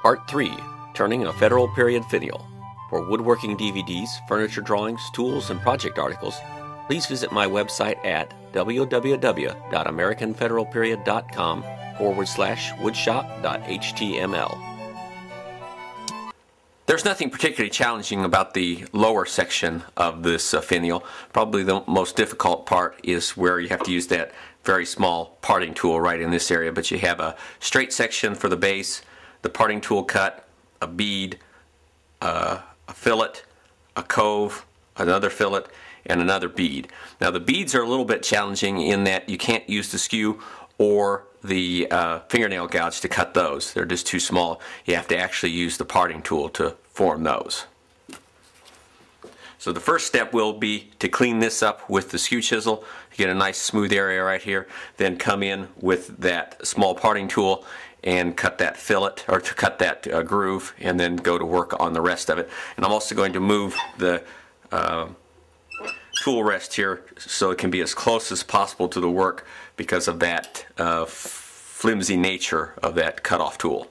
Part 3, Turning a Federal Period Finial. For woodworking DVDs, furniture drawings, tools, and project articles, please visit my website at www.americanfederalperiod.com/woodshop.html. There's nothing particularly challenging about the lower section of this finial. Probably the most difficult part is where you have to use that very small parting tool right in this area, but you have a straight section for the base, the parting tool cut, a bead, a fillet, a cove, another fillet, and another bead. Now the beads are a little bit challenging in that you can't use the skew or the fingernail gouge to cut those. They're just too small. You have to actually use the parting tool to form those. So the first step will be to clean this up with the skew chisel, get a nice smooth area right here, then come in with that small parting tool and cut that fillet, or to cut that groove, and then go to work on the rest of it. And I'm also going to move the tool rest here so it can be as close as possible to the work because of that flimsy nature of that cutoff tool.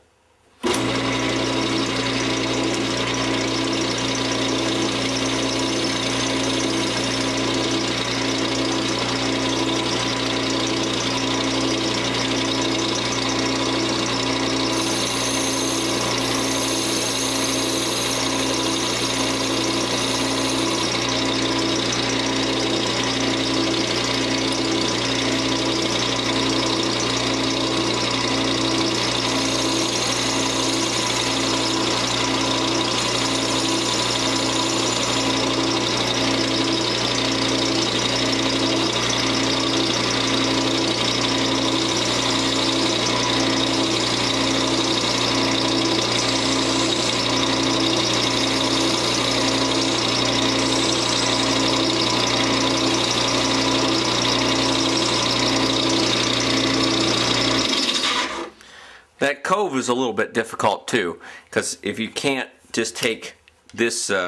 That cove is a little bit difficult too, because if you can't just take this this is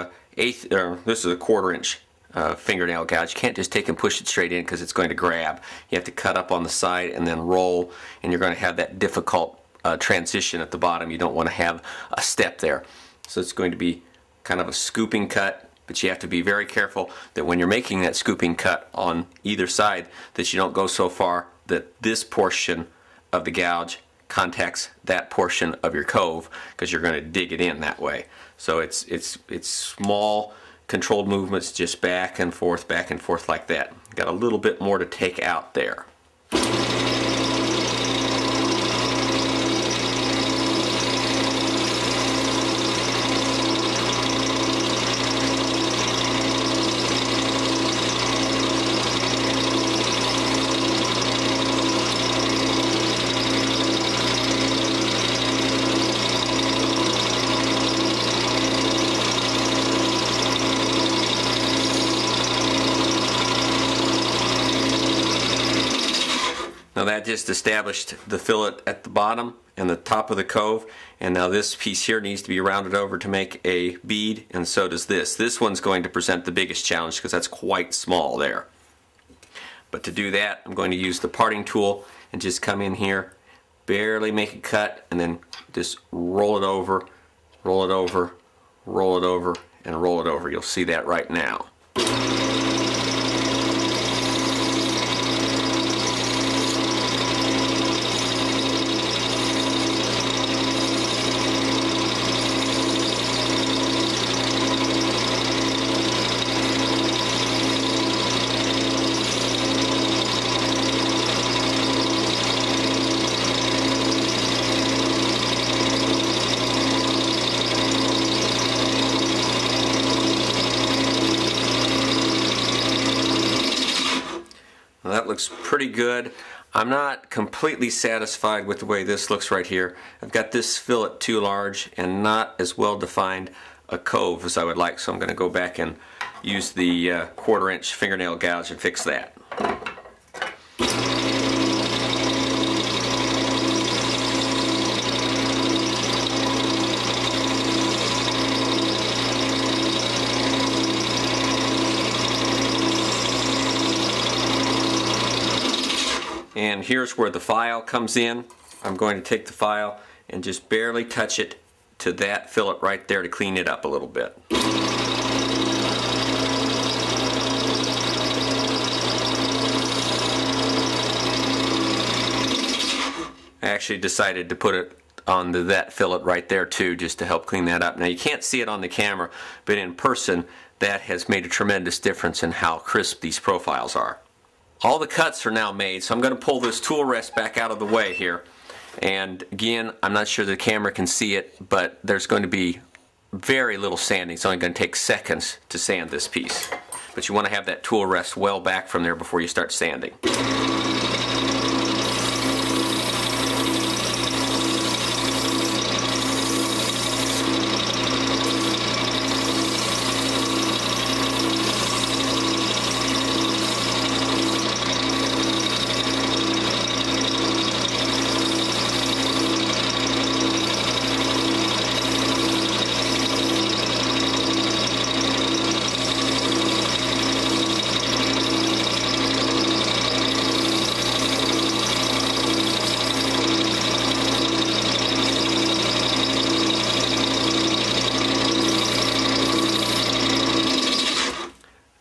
a 1/4 inch fingernail gouge, you can't just take and push it straight in because it's going to grab. You have to cut up on the side and then roll, and you're going to have that difficult transition at the bottom. You don't want to have a step there. So it's going to be kind of a scooping cut, but you have to be very careful that when you're making that scooping cut on either side that you don't go so far that this portion of the gouge contacts that portion of your cove, because you're going to dig it in that way. So it's small controlled movements, just back and forth like that. Got a little bit more to take out there. Now that just established the fillet at the bottom and the top of the cove, and now this piece here needs to be rounded over to make a bead, and so does this. This one's going to present the biggest challenge because that's quite small there. But to do that, I'm going to use the parting tool and just come in here, barely make a cut, and then just roll it over, roll it over, roll it over, and roll it over. You'll see that right now. Well, that looks pretty good. I'm not completely satisfied with the way this looks right here. I've got this fillet too large and not as well defined a cove as I would like, so I'm going to go back and use the 1/4 inch fingernail gouge and fix that. And here's where the file comes in. I'm going to take the file and just barely touch it to that fillet right there to clean it up a little bit. I actually decided to put it on that fillet right there too, just to help clean that up. Now you can't see it on the camera, but in person that has made a tremendous difference in how crisp these profiles are. All the cuts are now made, so I'm going to pull this tool rest back out of the way here. And again, I'm not sure the camera can see it, but there's going to be very little sanding. It's only going to take seconds to sand this piece. But you want to have that tool rest well back from there before you start sanding.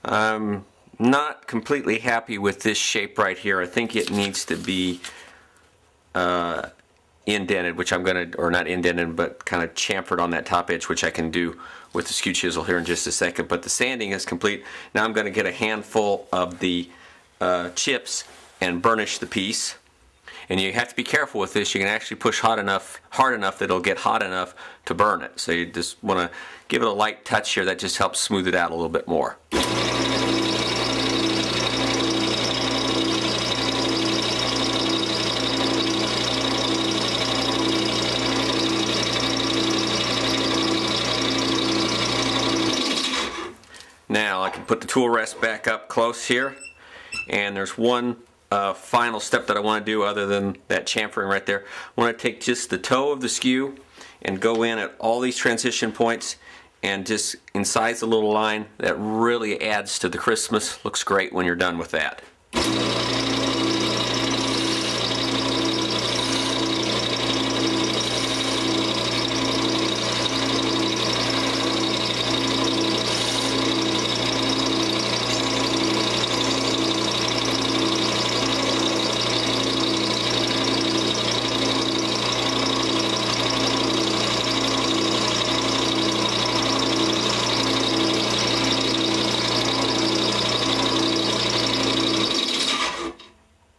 I'm not completely happy with this shape right here. I think it needs to be indented, which I'm going to, or not indented, but kind of chamfered on that top edge, which I can do with the skew chisel here in just a second. But the sanding is complete. Now I'm going to get a handful of the chips and burnish the piece. And you have to be careful with this. You can actually push hard enough that it'll get hot enough to burn it. So you just want to give it a light touch here. That just helps smooth it out a little bit more. Now I can put the tool rest back up close here, and there's one final step that I want to do other than that chamfering right there. I want to take just the toe of the skew and go in at all these transition points and just incise a little line that really adds to the crispness. Looks great when you're done with that.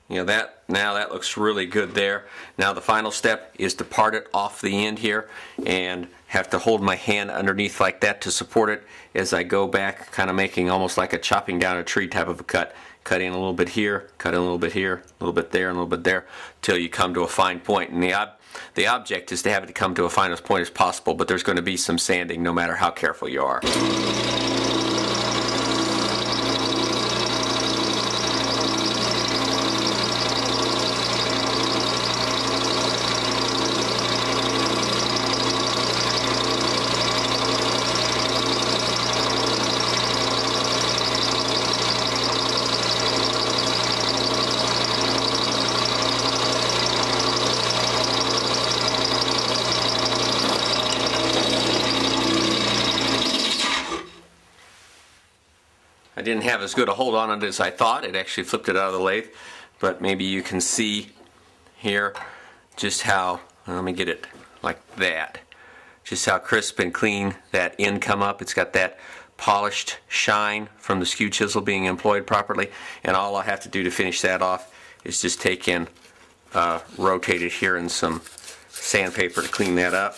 You know, now that looks really good there. Now the final step is to part it off the end here, and have to hold my hand underneath like that to support it as I go back, kind of making almost like a chopping down a tree type of a cut. Cut in a little bit here, cut in a little bit here, a little bit there, and a little bit there, till you come to a fine point. And the object is to have it to come to a finest point as possible, but there's going to be some sanding no matter how careful you are. I didn't have as good a hold on it as I thought. It actually flipped it out of the lathe, but maybe you can see here just how, let me get it like that, just how crisp and clean that end come up. It's got that polished shine from the skew chisel being employed properly, and all I have to do to finish that off is just take in, rotate it here in some sandpaper to clean that up.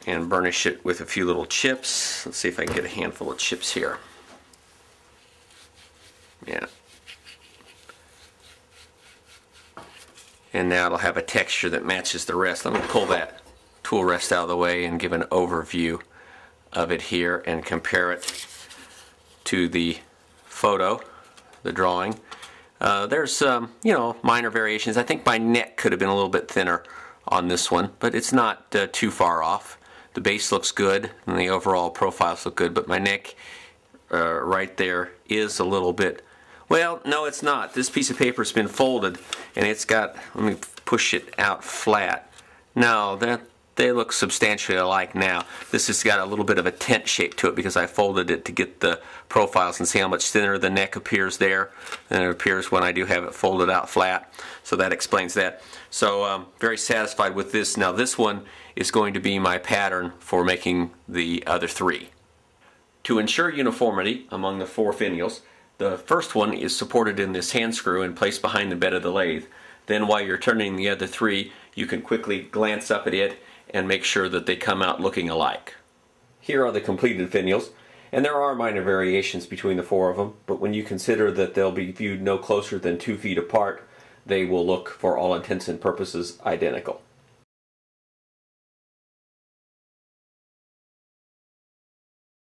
And burnish it with a few little chips. Let's see if I can get a handful of chips here. Yeah. And now it'll have a texture that matches the rest. Let me pull that tool rest out of the way and give an overview of it here and compare it to the photo, the drawing. There's you know, minor variations. I think my neck could have been a little bit thinner on this one, but it's not too far off. The base looks good and the overall profiles look good, but my neck right there is a little bit, well, no, it's not. This piece of paper has been folded, and it's got, let me push it out flat. No, they look substantially alike now. This has got a little bit of a tent shape to it because I folded it to get the profiles, and see how much thinner the neck appears there than it appears when I do have it folded out flat. So that explains that. So very satisfied with this. Now this one is going to be my pattern for making the other three. To ensure uniformity among the 4 finials, the first one is supported in this hand screw and placed behind the bed of the lathe. Then while you're turning the other 3, you can quickly glance up at it and make sure that they come out looking alike. Here are the completed finials, and there are minor variations between the 4 of them, but when you consider that they'll be viewed no closer than 2 feet apart, they will look, for all intents and purposes, identical.